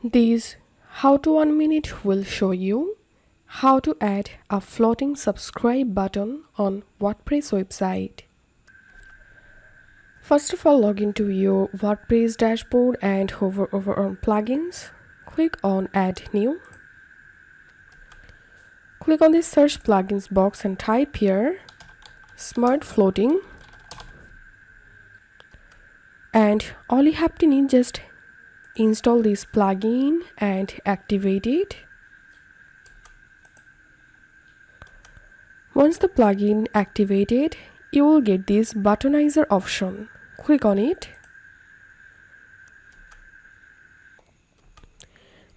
This How to 1 Minute will show you how to add a floating subscribe button on WordPress website. First of all, log into your WordPress dashboard and hover over on plugins. Click on Add New. Click on the search plugins box and type here Smart Floating. And all you have to need, just install this plugin and activate it. Once the plugin activated, you will get this buttonizer option. Click on it.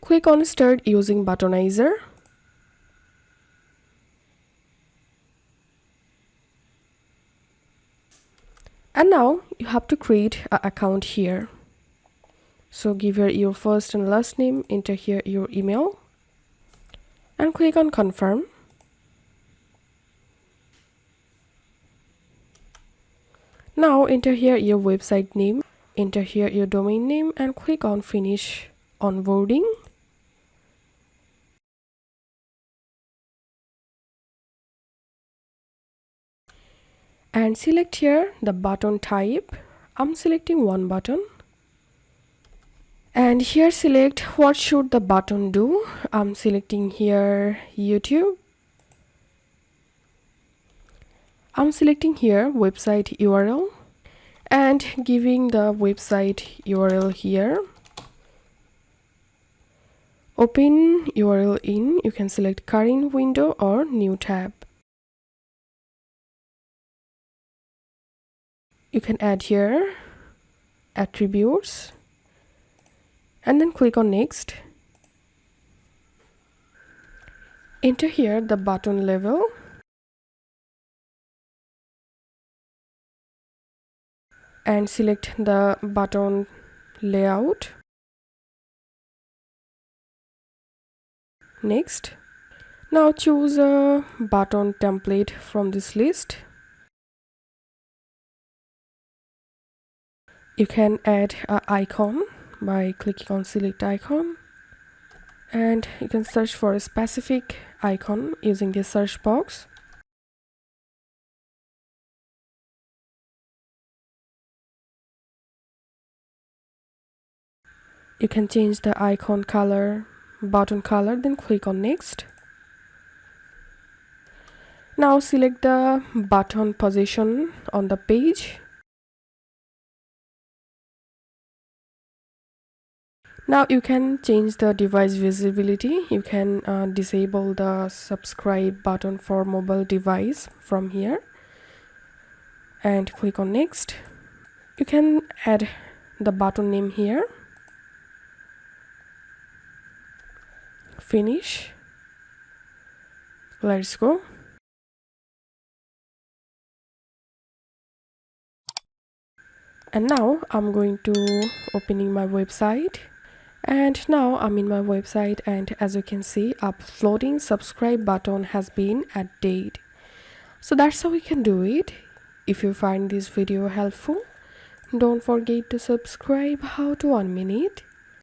Click on Start using buttonizer. And now you have to create an account here. So give here your first and last name, enter here your email, and click on confirm. Now enter here your website name, enter here your domain name, and click on finish onboarding. And select here the button type. I'm selecting one button. And here select what should the button do. I'm selecting here YouTube. I'm selecting here website URL and giving the website URL here. Open URL in, you can select current window or new tab. You can add here attributes and then click on next. Enter here the button level and select the button layout. Next, now choose a button template from this list. You can add an icon by clicking on select icon, and you can search for a specific icon using the search box. You can change the icon color, button color, then click on next. Now select the button position on the page. Now you can change the device visibility. You can disable the subscribe button for mobile device from here and click on next. You can add the button name here. Finish. Let's go. And now I'm going to opening my website. And now I'm in my website, and as you can see, a floating subscribe button has been added. So that's how we can do it. If you find this video helpful, don't forget to subscribe. How to 1 Minute.